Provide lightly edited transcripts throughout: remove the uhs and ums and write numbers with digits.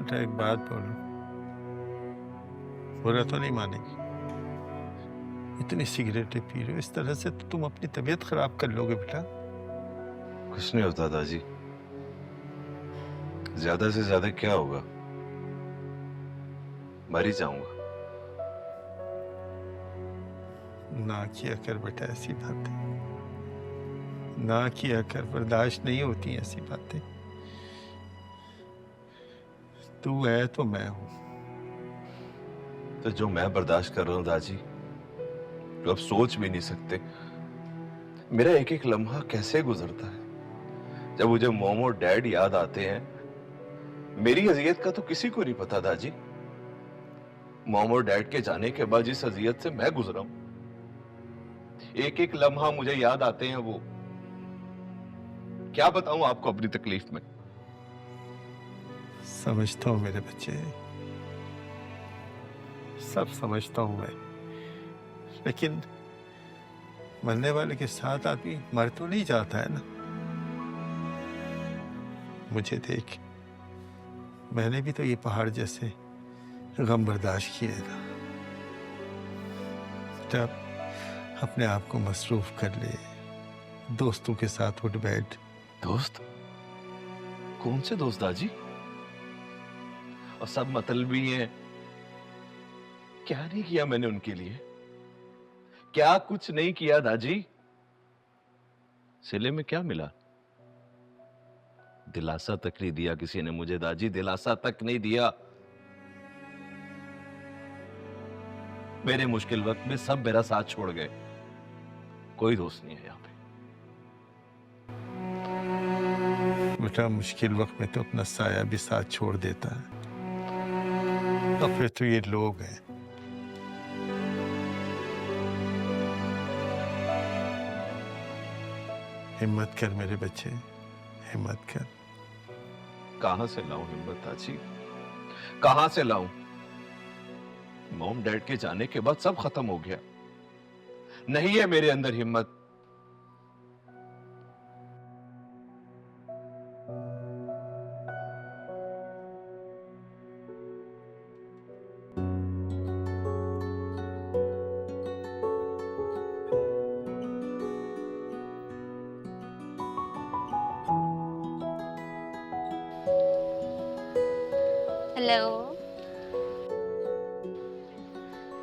बेटा एक बात बोलो, बुरा तो नहीं मानेगी? इतनी सिगरेटें पी रहे हो, इस तरह से तो तुम अपनी तबीयत खराब कर लोगे बेटा। कुछ नहीं होता दादी, ज्यादा से ज्यादा क्या होगा, मर ही जाऊंगा। ना किया कर बेटा ऐसी बातें, ना किया कर, बर्दाश्त नहीं होती ऐसी बातें। तू है तो मैं हूं। तो जो मैं बर्दाश्त कर रहा हूं दादी, तो अब सोच भी नहीं सकते मेरा एक एक लम्हा कैसे गुजरता है। जब मुझे मॉम और डैड याद आते हैं, मेरी अजियत का तो किसी को नहीं पता दादी। मॉम और डैड के जाने के बाद जिस अजियत से मैं गुजरा हूं, एक एक लम्हा मुझे याद आते हैं। वो क्या बताऊं आपको अपनी तकलीफ में। समझता हूं मेरे बच्चे, सब समझता हूं मैं, लेकिन मरने वाले के साथ आदमी मर तो नहीं जाता है ना। मुझे देख, मैंने भी तो ये पहाड़ जैसे गम बर्दाश्त किए था। जब अपने आप को मसरूफ कर ले, दोस्तों के साथ उठ बैठ। दोस्त? कौन से दोस्त दादी? और सब मतलबी हैं। क्या नहीं किया मैंने उनके लिए? क्या कुछ नहीं किया दादी? सिले में क्या मिला? दिलासा तक नहीं दिया किसी ने मुझे दादी, दिलासा तक नहीं दिया। मेरे मुश्किल वक्त में सब मेरा साथ छोड़ गए। कोई दोस्त नहीं है यहाँ पे। बेटा मुश्किल वक्त में तो अपना साया भी साथ छोड़ देता है, तो फिर तो ये लोग हैं। हिम्मत कर मेरे बच्चे, हिम्मत कर। कहां से लाऊं हिम्मत दादी, कहां से लाऊं? मॉम डैड के जाने के बाद सब खत्म हो गया। नहीं है मेरे अंदर हिम्मत। हेलो।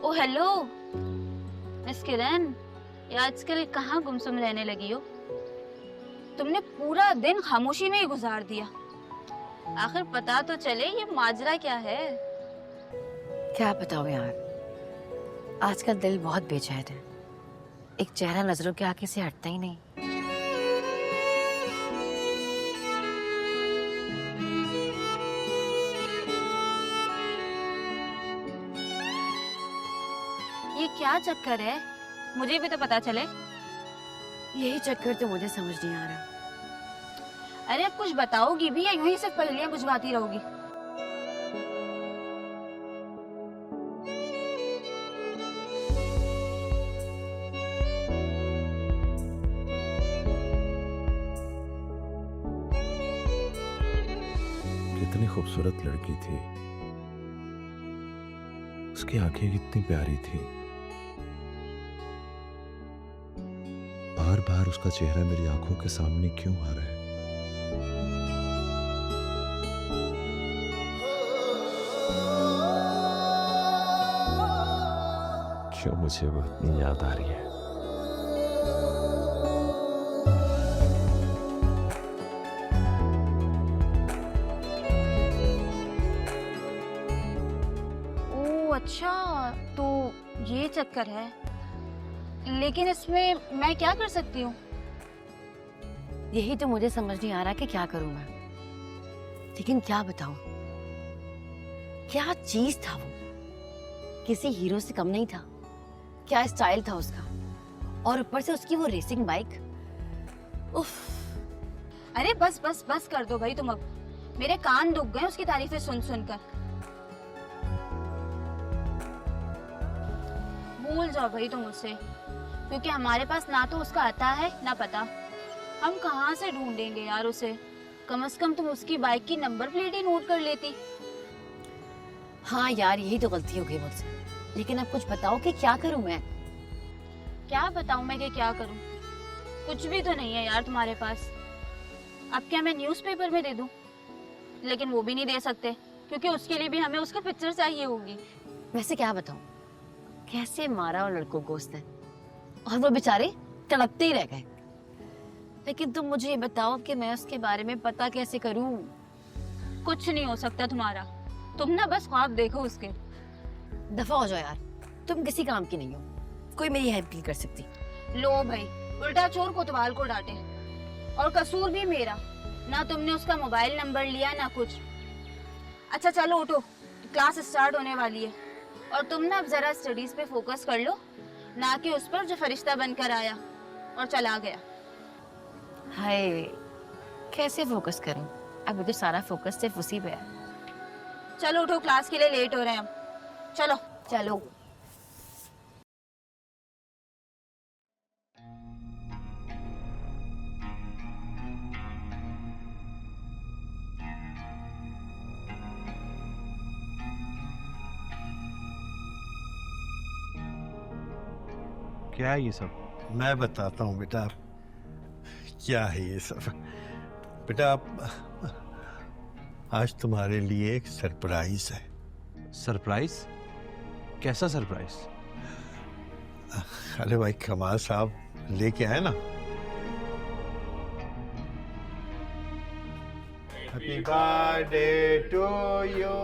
ओ हेलो मिस किरण, ये आजकल कहाँ गुमसुम रहने लगी हो? तुमने पूरा दिन खामोशी में ही गुजार दिया। आखिर पता तो चले ये माजरा क्या है। क्या बताऊं यार, आजकल दिल बहुत बेचैन है। एक चेहरा नजरों के आगे से हटता ही नहीं। ये क्या चक्कर है, मुझे भी तो पता चले। यही चक्कर तो मुझे समझ नहीं आ रहा। अरे अब कुछ बताओगी भी या यूं ही सिर्फ पहेलियां बुझवाती रहोगी? कितनी खूबसूरत लड़की थी, उसकी आंखें कितनी प्यारी थी। बार बार उसका चेहरा मेरी आंखों के सामने क्यों आ रहा है? क्यों मुझे वो इतनी याद आ रही है? ओह अच्छा, तो ये चक्कर है। लेकिन इसमें मैं क्या कर सकती हूँ? यही तो मुझे समझ नहीं आ रहा कि क्या करूं मैं। लेकिन क्या बताऊं, क्या चीज था वो, किसी हीरो से कम नहीं था। क्या स्टाइल था उसका, और ऊपर से उसकी वो रेसिंग बाइक। उफ। अरे बस बस बस कर दो भाई तुम अब। मेरे कान दुख गए उसकी तारीफें सुन सुनकर। भूल जाओ भाई तुम उससे, क्योंकि हमारे पास ना तो उसका आता है ना पता। हम कहाँ से ढूंढेंगे यार उसे। कम से कम तुम उसकी बाइक की नंबर प्लेट ही नोट कर लेती। हाँ यार, यही तो गलती हो गई मुझसे। लेकिन अब कुछ बताओ कि क्या करूं मैं? क्या बताऊं मैं कि क्या करूं? कुछ भी तो नहीं है यार तुम्हारे पास। अब क्या मैं न्यूज़पेपर में दे दूं? लेकिन वो भी नहीं दे सकते क्योंकि उसके लिए भी हमें उसका पिक्चर चाहिए होगी। वैसे क्या बताऊं, कैसे मारा और लड़कों को उसने, और वो बेचारे तड़पते ही रह गए। लेकिन तुम मुझे ये बताओ कि मैं उसके बारे में पता कैसे करूं? कुछ नहीं हो सकता तुम्हारा। तुम ना बस ख्वाब देखो उसके। दफा हो जाओ यार, तुम किसी काम की नहीं हो, कोई मेरी हेल्प नहीं कर सकती। लो भाई, उल्टा चोर कोतवाल को डांटे। और कसूर भी मेरा, ना तुमने उसका मोबाइल नंबर लिया ना कुछ। अच्छा चलो उठो, क्लास स्टार्ट होने वाली है। और तुम ना अब जरा स्टडीज पे फोकस कर लो, ना कि उस पर जो फरिश्ता बनकर आया और चला गया। हाय, कैसे फोकस करूं? अभी तो सारा फोकस सिर्फ उसी पे है। चलो उठो, क्लास के लिए लेट हो रहे हैं हम। चलो चलो। क्या है ये सब? मैं बताता हूँ बेटा क्या है ये सब। बेटा आज तुम्हारे लिए एक सरप्राइज है। सरप्राइज? कैसा सरप्राइज? अरे भाई कमाल साहब लेके आए ना। Happy birthday to you,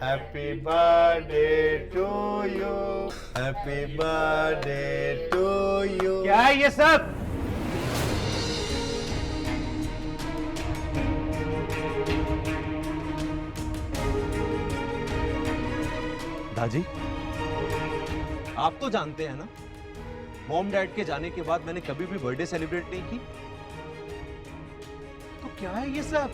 happy birthday to you, happy birthday to you. क्या है ये सब? दादी, आप तो जानते हैं ना, मॉम डैड के जाने के बाद मैंने कभी भी बर्थडे सेलिब्रेट नहीं की। तो क्या है ये सब?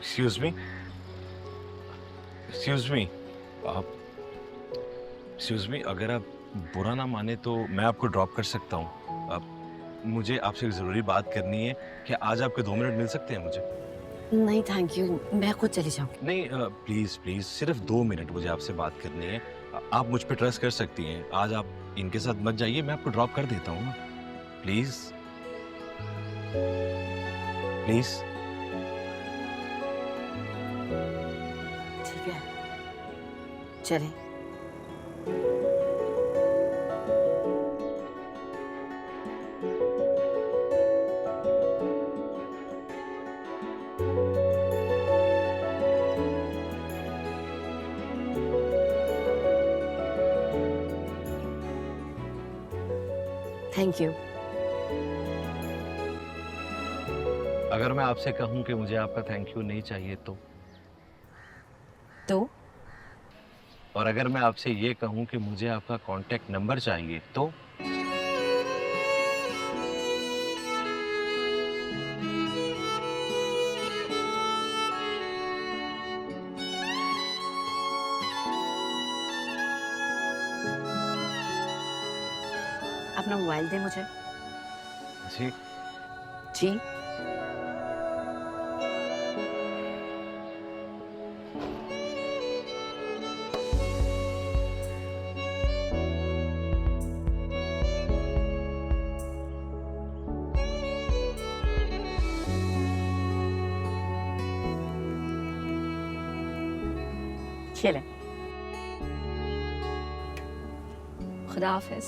एक्सक्यूज मी, एक्सक्यूज मी, आप एक्सक्यूज मी, अगर आप बुरा ना माने तो मैं आपको ड्रॉप कर सकता हूँ। मुझे आपसे एक ज़रूरी बात करनी है। क्या आज आपके 2 मिनट मिल सकते हैं मुझे? नहीं थैंक यू, मैं खुद चली जाऊंगी। नहीं, प्लीज़ प्लीज़ सिर्फ 2 मिनट मुझे आपसे बात करनी है। आप मुझ पे ट्रस्ट कर सकती हैं। आज आप इनके साथ मत जाइए, मैं आपको ड्रॉप कर देता हूँ ना। Please please. ठीक है, चलें। Thank you. अगर मैं आपसे कहूं कि मुझे आपका थैंक यू नहीं चाहिए तो और अगर मैं आपसे ये कहूं कि मुझे आपका कांटेक्ट नंबर चाहिए तो अपना मोबाइल दे मुझे। जी जी। चले, खुदा हाफिज।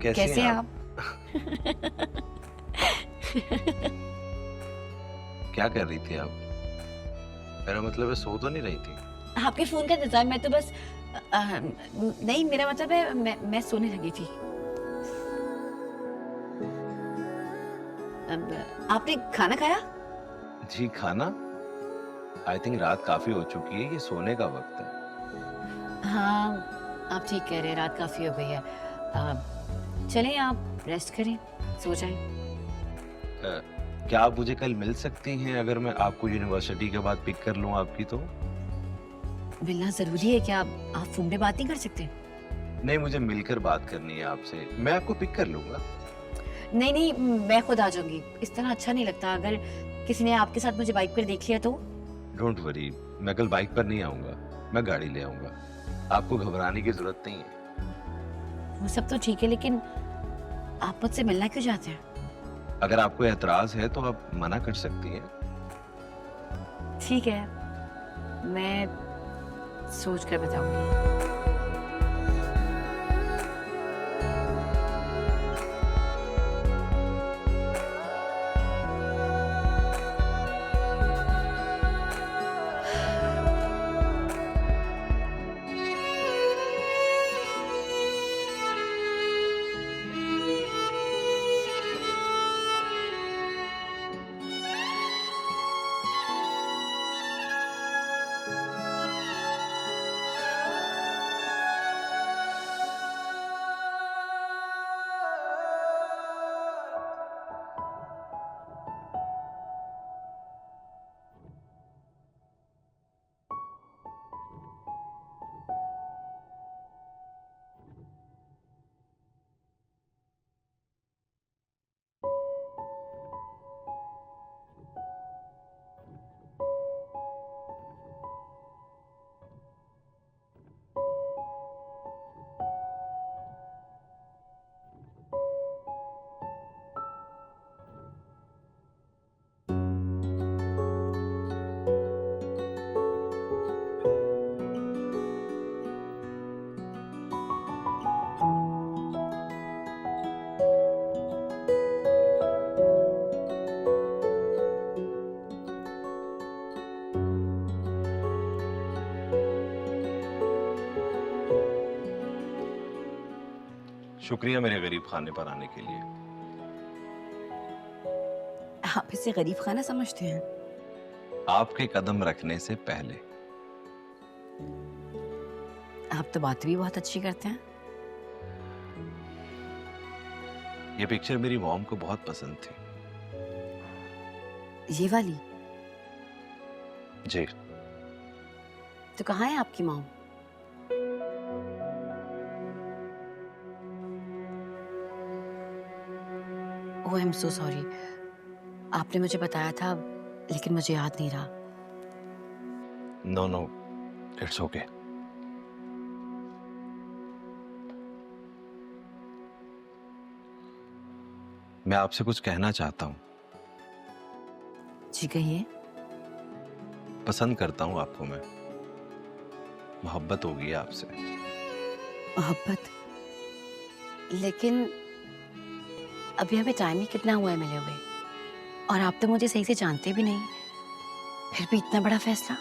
कैसे हैं आप? क्या कर रही थी आप? मेरा मतलब है सो तो नहीं रही थी? आपके फोन का इंतजार। मैं तो बस नहीं, मेरा मतलब है मैं सोने लगी थी। आपने खाना खाया? जी खाना? आई थिंक रात काफी हो चुकी है, ये सोने का वक्त है। हाँ, आप ठीक कह रहे हैं, रात काफी हो गई है। चलें, आप रेस्ट करें, सो जाएं। क्या आप मुझे कल मिल सकती हैं अगर मैं आपको यूनिवर्सिटी के बाद पिक कर लूं आपकी तो? मिलना जरूरी है क्या? आप फोन पे बात नहीं कर सकते? नहीं, मुझे मिलकर बात करनी है आपसे। मैं आपको पिक कर लूंगा। नहीं नहीं, मैं खुद आ जाऊंगी। इस तरह अच्छा नहीं लगता। अगर किसी ने आपके साथ मुझे बाइक पर देख लिया तो? डोंट वरी, मैं कल बाइक पर नहीं आऊंगा, मैं गाड़ी ले आऊंगा। आपको घबराने की जरूरत नहीं है। वो सब तो ठीक है, लेकिन आप मुझसे मिलना क्यों चाहते हैं? अगर आपको एतराज है तो आप मना कर सकती हैं। ठीक है, मैं सोच कर बताऊंगी। शुक्रिया मेरे गरीब खाने पर आने के लिए। आप इसे गरीब खाना समझते हैं? आपके कदम रखने से पहले। आप तो बात भी बहुत अच्छी करते हैं। ये पिक्चर मेरी मॉम को बहुत पसंद थी। ये वाली? जी। तो कहाँ है आपकी mom? Oh, I am so sorry. आपने मुझे बताया था लेकिन मुझे याद नहीं रहा। No no, it's okay. मैं आपसे कुछ कहना चाहता हूं। जी कहिए। पसंद करता हूं आपको मैं। मोहब्बत हो गई है आपसे। मोहब्बत? लेकिन अभी हमें टाइम ही कितना हुआ है मिले हुए, और आप तो मुझे सही से जानते भी नहीं, फिर भी इतना बड़ा फैसला।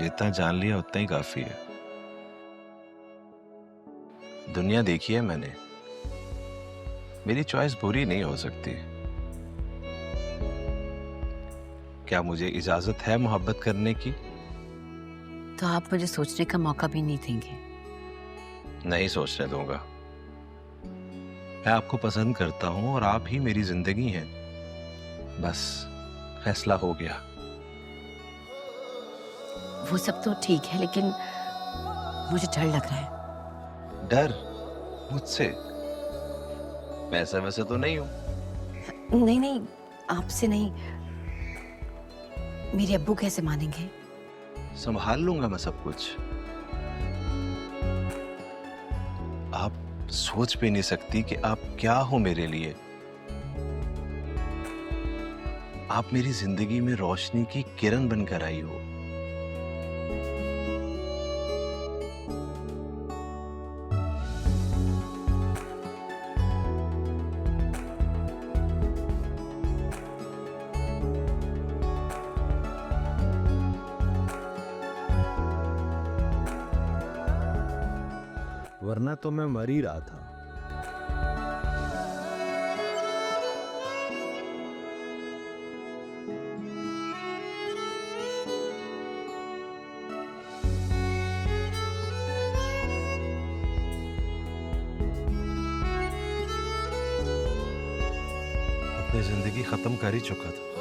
जितना जान लिया उतना ही काफी है। दुनिया देखी है मैंने। मेरी चॉइस बुरी नहीं हो सकती। क्या मुझे इजाजत है मोहब्बत करने की? तो आप मुझे सोचने का मौका भी नहीं देंगे? नहीं सोचने दूंगा। मैं आपको पसंद करता हूं और आप ही मेरी जिंदगी हैं। बस फैसला हो गया। वो सब तो ठीक है, लेकिन मुझे डर लग रहा है। डर? मुझसे? मैं ऐसा वैसे तो नहीं हूं। नहीं नहीं, आपसे नहीं। मेरे अब्बू कैसे मानेंगे? संभाल लूंगा मैं सब कुछ। आप सोच भी नहीं सकती कि आप क्या हो मेरे लिए। आप मेरी जिंदगी में रोशनी की किरण बनकर आई हो। वरना तो मैं मर ही रहा था। अपनी जिंदगी खत्म कर ही चुका था।